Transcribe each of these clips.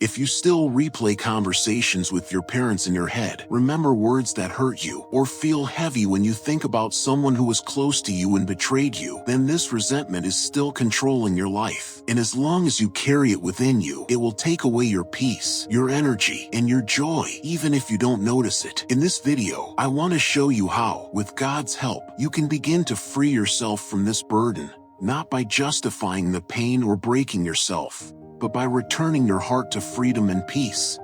If you still replay conversations with your parents in your head, remember words that hurt you, or feel heavy when you think about someone who was close to you and betrayed you, then this resentment is still controlling your life. And as long as you carry it within you, it will take away your peace, your energy, and your joy, even if you don't notice it. In this video, I want to show you how, with God's help, you can begin to free yourself from this burden, not by justifying the pain or breaking yourself, but by returning your heart to freedom and peace.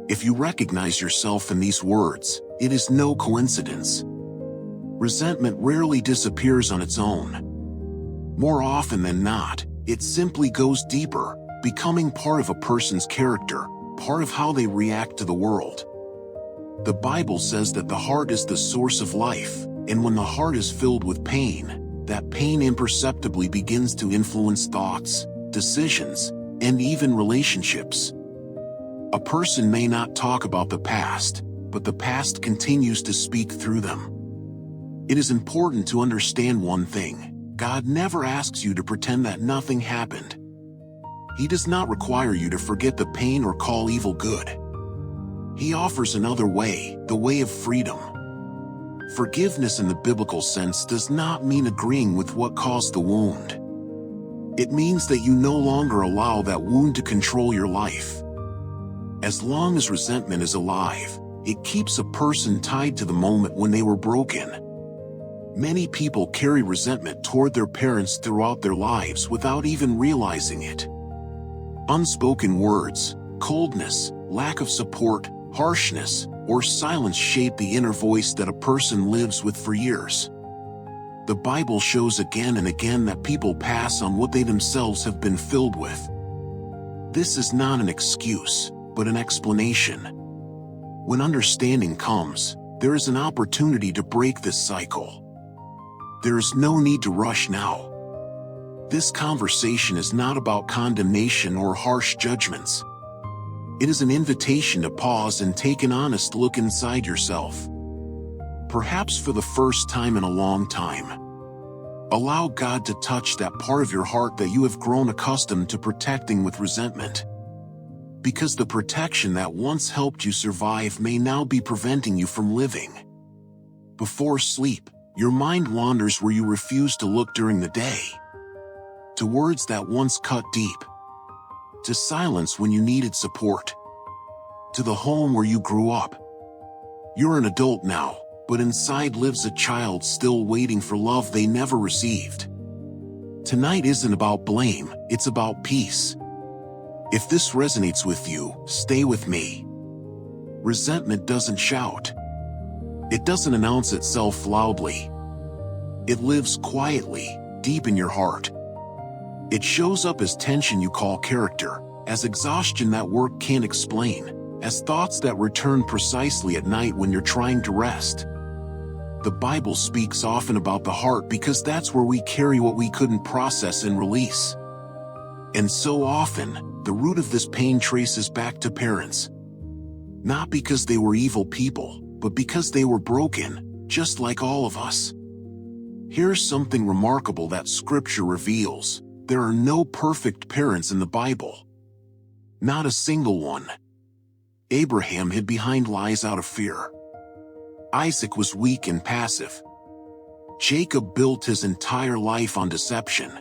If you recognize yourself in these words, it is no coincidence. Resentment rarely disappears on its own. More often than not, it simply goes deeper, becoming part of a person's character, part of how they react to the world. The Bible says that the heart is the source of life, and when the heart is filled with pain, that pain imperceptibly begins to influence thoughts, decisions, and even relationships. A person may not talk about the past, but the past continues to speak through them. It is important to understand one thing: God never asks you to pretend that nothing happened. He does not require you to forget the pain or call evil good. He offers another way, the way of freedom. Forgiveness in the biblical sense does not mean agreeing with what caused the wound. It means that you no longer allow that wound to control your life. As long as resentment is alive, it keeps a person tied to the moment when they were broken. Many people carry resentment toward their parents throughout their lives without even realizing it. Unspoken words, coldness, lack of support, harshness, or silence shape the inner voice that a person lives with for years. The Bible shows again and again that people pass on what they themselves have been filled with. This is not an excuse, but an explanation. When understanding comes, there is an opportunity to break this cycle. There is no need to rush now. This conversation is not about condemnation or harsh judgments. It is an invitation to pause and take an honest look inside yourself. Perhaps for the first time in a long time. Allow God to touch that part of your heart that you have grown accustomed to protecting with resentment. Because the protection that once helped you survive may now be preventing you from living. Before sleep, your mind wanders where you refuse to look during the day. To words that once cut deep. To silence when you needed support. To the home where you grew up. You're an adult now, but inside lives a child still waiting for love they never received. Tonight isn't about blame, it's about peace. If this resonates with you, stay with me. Resentment doesn't shout. It doesn't announce itself loudly. It lives quietly, deep in your heart. It shows up as tension you call character, as exhaustion that work can't explain, as thoughts that return precisely at night when you're trying to rest. The Bible speaks often about the heart because that's where we carry what we couldn't process and release. And so often, the root of this pain traces back to parents. Not because they were evil people, but because they were broken, just like all of us. Here's something remarkable that Scripture reveals: there are no perfect parents in the Bible. Not a single one. Abraham hid behind lies out of fear. Isaac was weak and passive. Jacob built his entire life on deception.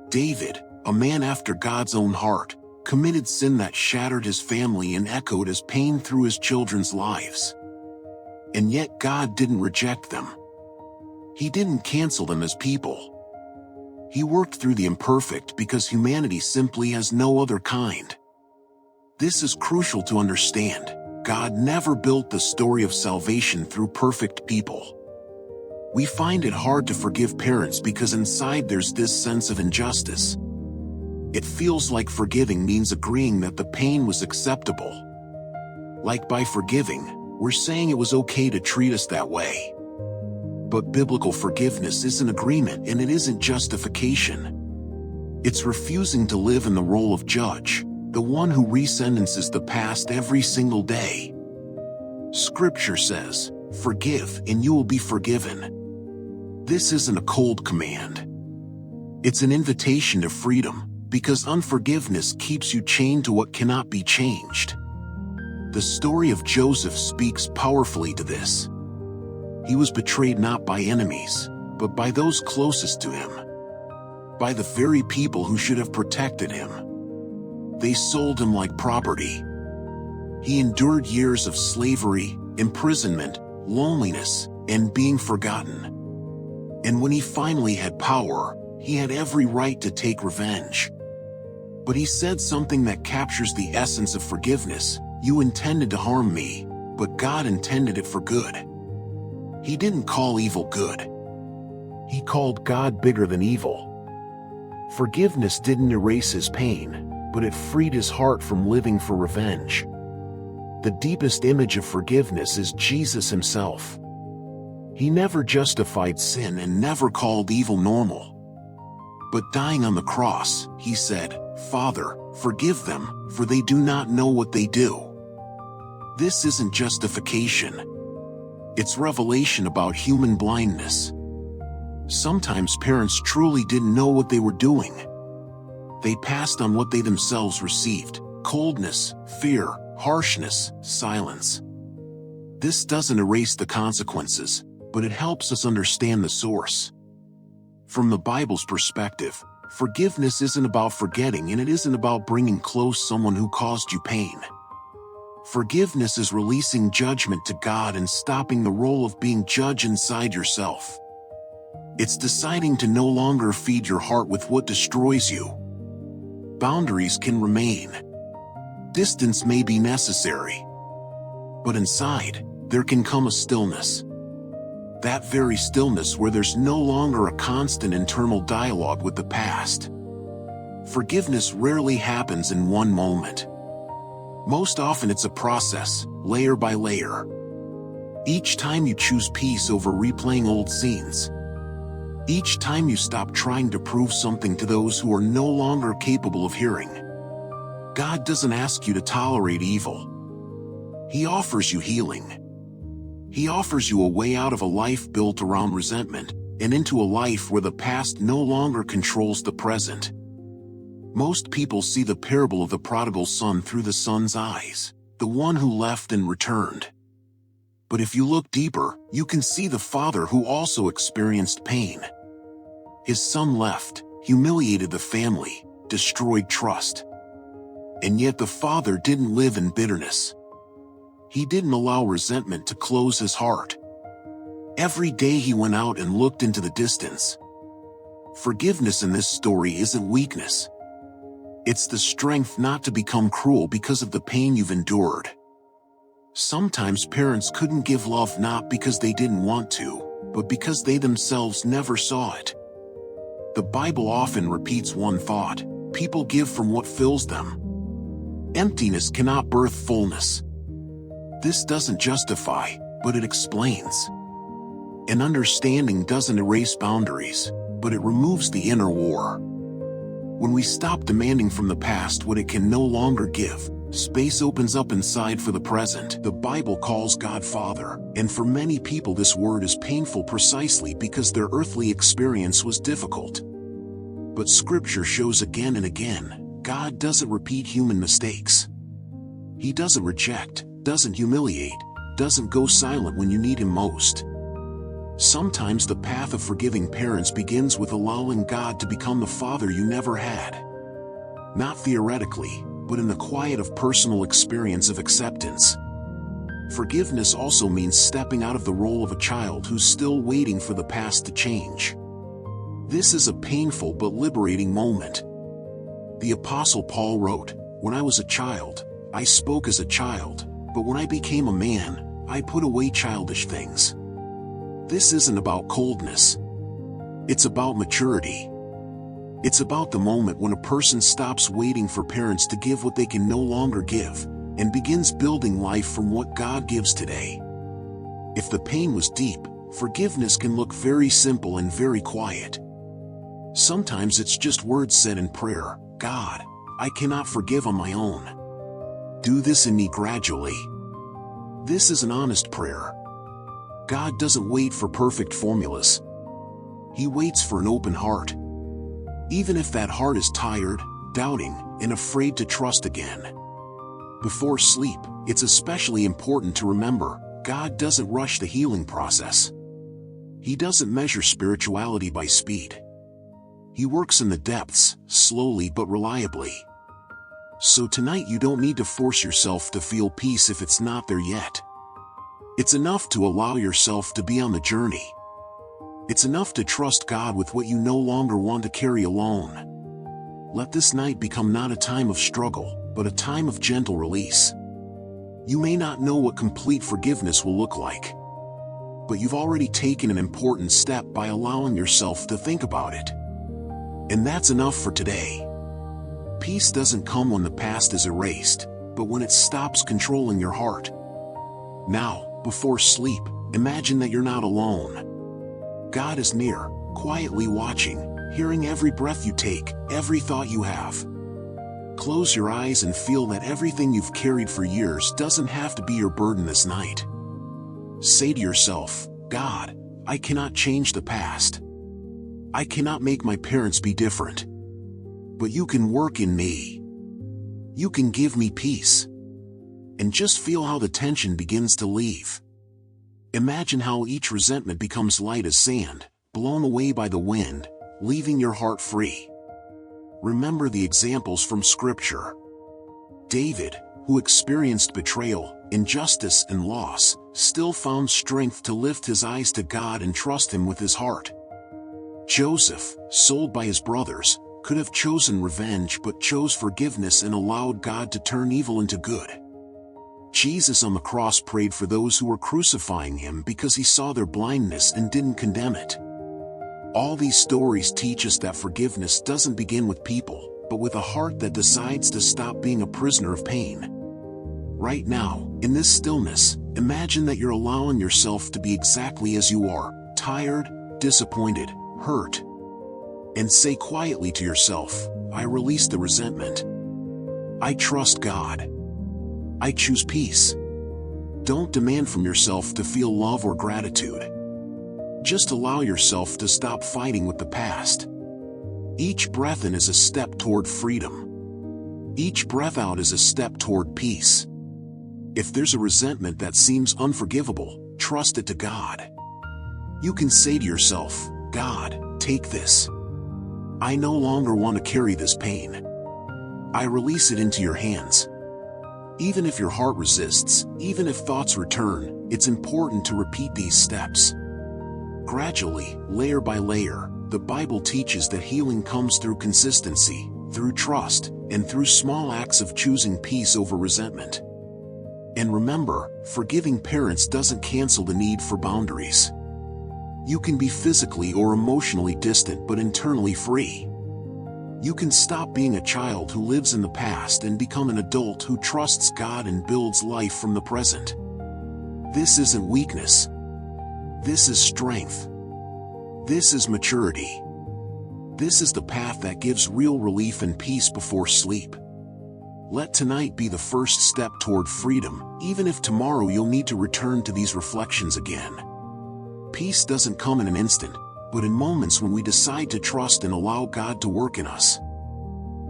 David, a man after God's own heart, committed sin that shattered his family and echoed as pain through his children's lives. And yet God didn't reject them. He didn't cancel them as people. He worked through the imperfect because humanity simply has no other kind. This is crucial to understand. God never built the story of salvation through perfect people. We find it hard to forgive parents because inside there's this sense of injustice. It feels like forgiving means agreeing that the pain was acceptable. Like by forgiving, we're saying it was okay to treat us that way. But biblical forgiveness isn't agreement, and it isn't justification. It's refusing to live in the role of judge, the one who resentences the past every single day. Scripture says, "Forgive and you will be forgiven." This isn't a cold command. It's an invitation to freedom, Because unforgiveness keeps you chained to what cannot be changed. The story of Joseph speaks powerfully to this. He was betrayed not by enemies, but by those closest to him. By the very people who should have protected him. They sold him like property. He endured years of slavery, imprisonment, loneliness, and being forgotten. And when he finally had power, he had every right to take revenge. But he said something that captures the essence of forgiveness. You intended to harm me, but God intended it for good. He didn't call evil good. He called God bigger than evil. Forgiveness didn't erase his pain, but it freed his heart from living for revenge. The deepest image of forgiveness is Jesus himself. He never justified sin and never called evil normal. But dying on the cross, he said, "Father, forgive them, for they do not know what they do." This isn't justification. It's revelation about human blindness. Sometimes parents truly didn't know what they were doing. They passed on what they themselves received: coldness, fear, harshness, silence. This doesn't erase the consequences, but it helps us understand the source. From the Bible's perspective, forgiveness isn't about forgetting, and it isn't about bringing close someone who caused you pain. Forgiveness is releasing judgment to God and stopping the role of being judge inside yourself. It's deciding to no longer feed your heart with what destroys you. Boundaries can remain. Distance may be necessary. But inside, there can come a stillness. That very stillness where there's no longer a constant internal dialogue with the past. Forgiveness rarely happens in one moment. Most often it's a process, layer by layer. Each time you choose peace over replaying old scenes. Each time you stop trying to prove something to those who are no longer capable of hearing. God doesn't ask you to tolerate evil. He offers you healing. He offers you a way out of a life built around resentment, and into a life where the past no longer controls the present. Most people see the parable of the prodigal son through the son's eyes, the one who left and returned. But if you look deeper, you can see the father who also experienced pain. His son left, humiliated the family, destroyed trust. And yet the father didn't live in bitterness. He didn't allow resentment to close his heart. Every day he went out and looked into the distance. Forgiveness in this story isn't weakness. It's the strength not to become cruel because of the pain you've endured. Sometimes parents couldn't give love not because they didn't want to, but because they themselves never saw it. The Bible often repeats one thought: people give from what fills them. Emptiness cannot birth fullness. This doesn't justify, but it explains. An understanding doesn't erase boundaries, but it removes the inner war. When we stop demanding from the past what it can no longer give, space opens up inside for the present. The Bible calls God Father, and for many people this word is painful precisely because their earthly experience was difficult. But Scripture shows again and again, God doesn't repeat human mistakes. He doesn't reject, doesn't humiliate, doesn't go silent when you need him most. Sometimes the path of forgiving parents begins with allowing God to become the father you never had. Not theoretically, but in the quiet of personal experience of acceptance. Forgiveness also means stepping out of the role of a child who's still waiting for the past to change. This is a painful but liberating moment. The Apostle Paul wrote, "When I was a child, I spoke as a child, but when I became a man, I put away childish things." This isn't about coldness. It's about maturity. It's about the moment when a person stops waiting for parents to give what they can no longer give, and begins building life from what God gives today. If the pain was deep, forgiveness can look very simple and very quiet. Sometimes it's just words said in prayer: "God, I cannot forgive on my own. Do this in me gradually." This is an honest prayer. God doesn't wait for perfect formulas. He waits for an open heart. Even if that heart is tired, doubting, and afraid to trust again. Before sleep, it's especially important to remember, God doesn't rush the healing process. He doesn't measure spirituality by speed. He works in the depths, slowly but reliably. So tonight you don't need to force yourself to feel peace if it's not there yet. It's enough to allow yourself to be on the journey. It's enough to trust God with what you no longer want to carry alone. Let this night become not a time of struggle, but a time of gentle release. You may not know what complete forgiveness will look like, but you've already taken an important step by allowing yourself to think about it. And that's enough for today. Peace doesn't come when the past is erased, but when it stops controlling your heart. Now, before sleep, imagine that you're not alone. God is near, quietly watching, hearing every breath you take, every thought you have. Close your eyes and feel that everything you've carried for years doesn't have to be your burden this night. Say to yourself, God, I cannot change the past. I cannot make my parents be different. But you can work in me. You can give me peace. And just feel how the tension begins to leave. Imagine how each resentment becomes light as sand, blown away by the wind, leaving your heart free. Remember the examples from Scripture. David, who experienced betrayal, injustice, and loss, still found strength to lift his eyes to God and trust Him with his heart. Joseph, sold by his brothers, could have chosen revenge but chose forgiveness and allowed God to turn evil into good. Jesus on the cross prayed for those who were crucifying Him because He saw their blindness and didn't condemn it. All these stories teach us that forgiveness doesn't begin with people, but with a heart that decides to stop being a prisoner of pain. Right now, in this stillness, imagine that you're allowing yourself to be exactly as you are, tired, disappointed, hurt. And say quietly to yourself, I release the resentment. I trust God. I choose peace. Don't demand from yourself to feel love or gratitude. Just allow yourself to stop fighting with the past. Each breath in is a step toward freedom. Each breath out is a step toward peace. If there's a resentment that seems unforgivable, trust it to God. You can say to yourself, God, take this. I no longer want to carry this pain. I release it into your hands. Even if your heart resists, even if thoughts return, it's important to repeat these steps. Gradually, layer by layer, the Bible teaches that healing comes through consistency, through trust, and through small acts of choosing peace over resentment. And remember, forgiving parents doesn't cancel the need for boundaries. You can be physically or emotionally distant but internally free. You can stop being a child who lives in the past and become an adult who trusts God and builds life from the present. This isn't weakness. This is strength. This is maturity. This is the path that gives real relief and peace before sleep. Let tonight be the first step toward freedom, even if tomorrow you'll need to return to these reflections again. Peace doesn't come in an instant, but in moments when we decide to trust and allow God to work in us.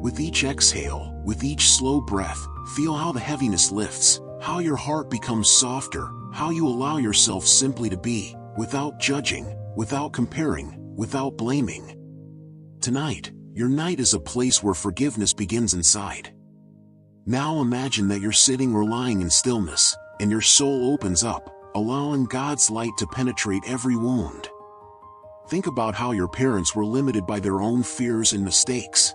With each exhale, with each slow breath, feel how the heaviness lifts, how your heart becomes softer, how you allow yourself simply to be, without judging, without comparing, without blaming. Tonight, your night is a place where forgiveness begins inside. Now imagine that you're sitting or lying in stillness, and your soul opens up, allowing God's light to penetrate every wound. Think about how your parents were limited by their own fears and mistakes.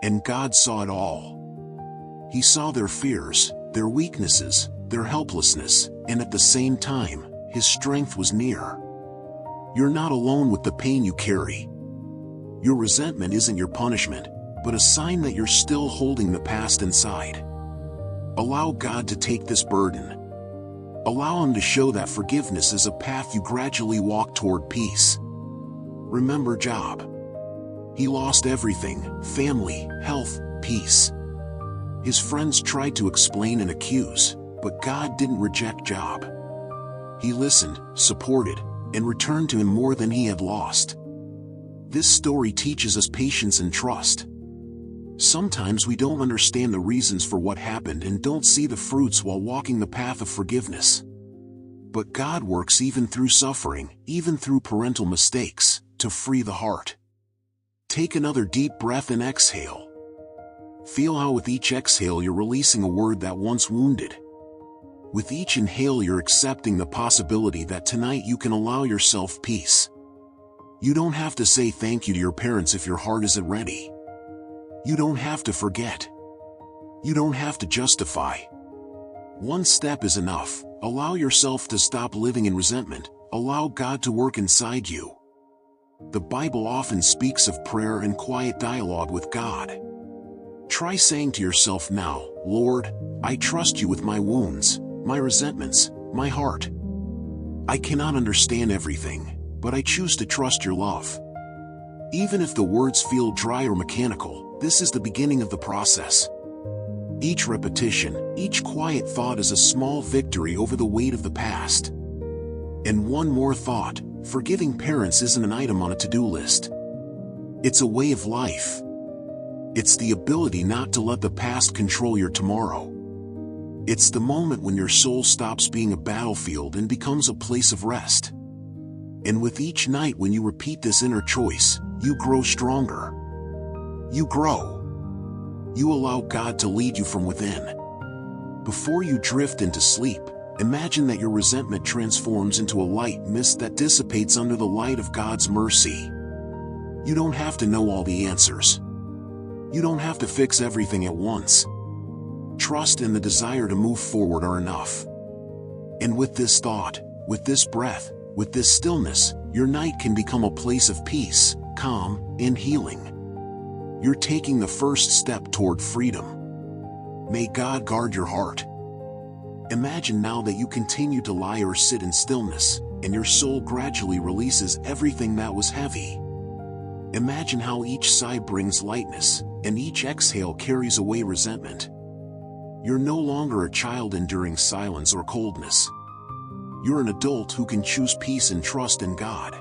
And God saw it all. He saw their fears, their weaknesses, their helplessness, and at the same time, His strength was near. You're not alone with the pain you carry. Your resentment isn't your punishment, but a sign that you're still holding the past inside. Allow God to take this burden. Allow Him to show that forgiveness is a path you gradually walk toward peace. Remember Job. He lost everything: family, health, peace. His friends tried to explain and accuse, but God didn't reject Job. He listened, supported, and returned to him more than he had lost. This story teaches us patience and trust. Sometimes we don't understand the reasons for what happened and don't see the fruits while walking the path of forgiveness. But God works even through suffering, even through parental mistakes, to free the heart. Take another deep breath and exhale. Feel how with each exhale you're releasing a word that once wounded. With each inhale you're accepting the possibility that tonight you can allow yourself peace. You don't have to say thank you to your parents if your heart isn't ready. You don't have to forget. You don't have to justify. One step is enough. Allow yourself to stop living in resentment. Allow God to work inside you. The Bible often speaks of prayer and quiet dialogue with God. Try saying to yourself now, Lord, I trust you with my wounds, my resentments, my heart. I cannot understand everything, but I choose to trust your love. Even if the words feel dry or mechanical, this is the beginning of the process. Each repetition, each quiet thought is a small victory over the weight of the past. And one more thought, forgiving parents isn't an item on a to-do list. It's a way of life. It's the ability not to let the past control your tomorrow. It's the moment when your soul stops being a battlefield and becomes a place of rest. And with each night when you repeat this inner choice, you grow stronger. You grow. You allow God to lead you from within. Before you drift into sleep, imagine that your resentment transforms into a light mist that dissipates under the light of God's mercy. You don't have to know all the answers. You don't have to fix everything at once. Trust and the desire to move forward are enough. And with this thought, with this breath, with this stillness, your night can become a place of peace, calm, and healing. You're taking the first step toward freedom. May God guard your heart. Imagine now that you continue to lie or sit in stillness, and your soul gradually releases everything that was heavy. Imagine how each sigh brings lightness, and each exhale carries away resentment. You're no longer a child enduring silence or coldness. You're an adult who can choose peace and trust in God.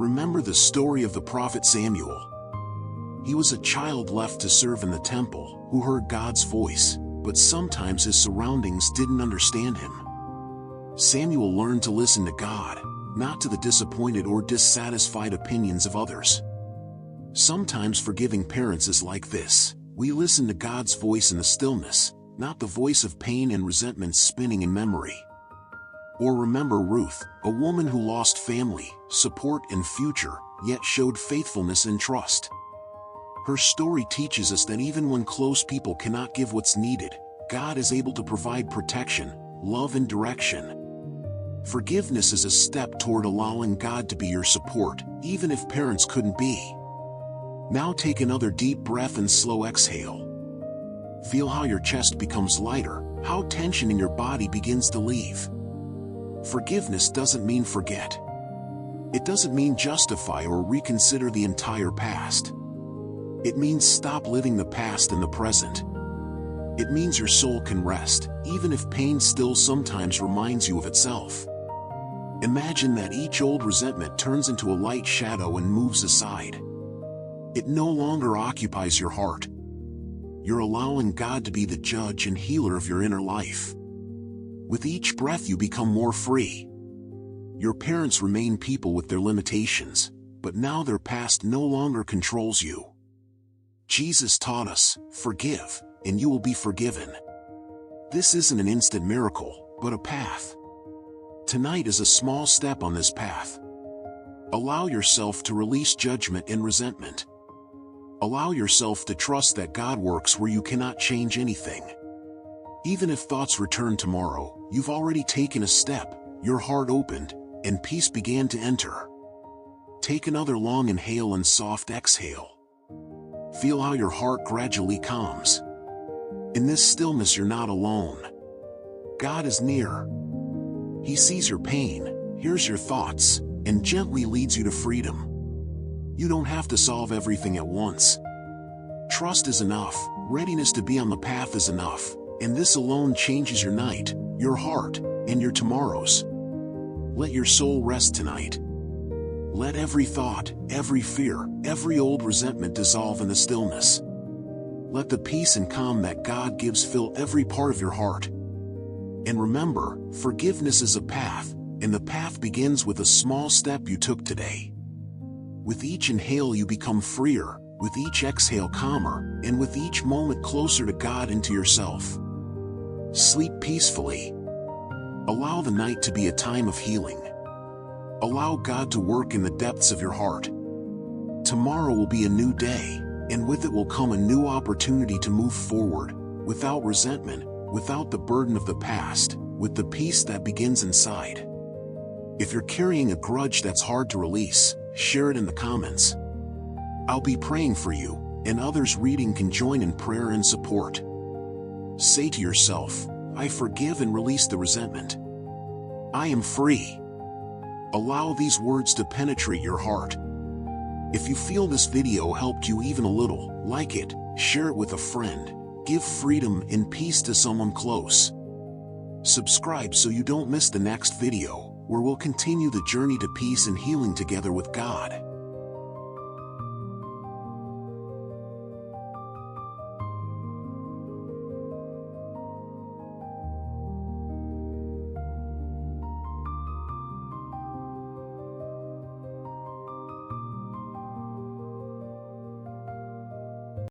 Remember the story of the prophet Samuel. He was a child left to serve in the temple, who heard God's voice, but sometimes his surroundings didn't understand him. Samuel learned to listen to God, not to the disappointed or dissatisfied opinions of others. Sometimes forgiving parents is like this. We listen to God's voice in the stillness, not the voice of pain and resentment spinning in memory. Or remember Ruth, a woman who lost family, support, and future, yet showed faithfulness and trust. Her story teaches us that even when close people cannot give what's needed, God is able to provide protection, love, and direction. Forgiveness is a step toward allowing God to be your support, even if parents couldn't be. Now take another deep breath and slow exhale. Feel how your chest becomes lighter, how tension in your body begins to leave. Forgiveness doesn't mean forget. It doesn't mean justify or reconsider the entire past. It means stop living the past in the present. It means your soul can rest, even if pain still sometimes reminds you of itself. Imagine that each old resentment turns into a light shadow and moves aside. It no longer occupies your heart. You're allowing God to be the judge and healer of your inner life. With each breath you become more free. Your parents remain people with their limitations, but now their past no longer controls you. Jesus taught us, forgive, and you will be forgiven. This isn't an instant miracle, but a path. Tonight is a small step on this path. Allow yourself to release judgment and resentment. Allow yourself to trust that God works where you cannot change anything. Even if thoughts return tomorrow, you've already taken a step, your heart opened, and peace began to enter. Take another long inhale and soft exhale. Feel how your heart gradually calms. In this stillness you're not alone. God is near. He sees your pain, hears your thoughts, and gently leads you to freedom. You don't have to solve everything at once. Trust is enough, readiness to be on the path is enough, and this alone changes your night, your heart, and your tomorrows. Let your soul rest tonight. Let every thought, every fear, every old resentment dissolve in the stillness. Let the peace and calm that God gives fill every part of your heart. And remember, forgiveness is a path, and the path begins with a small step you took today. With each inhale you become freer, with each exhale calmer, and with each moment closer to God and to yourself. Sleep peacefully. Allow the night to be a time of healing. Allow God to work in the depths of your heart. Tomorrow will be a new day, and with it will come a new opportunity to move forward, without resentment, without the burden of the past, with the peace that begins inside. If you're carrying a grudge that's hard to release, share it in the comments. I'll be praying for you, and others reading can join in prayer and support. Say to yourself, I forgive and release the resentment. I am free. Allow these words to penetrate your heart. If you feel this video helped you even a little, like it, share it with a friend, give freedom and peace to someone close. Subscribe so you don't miss the next video, where we'll continue the journey to peace and healing together with God.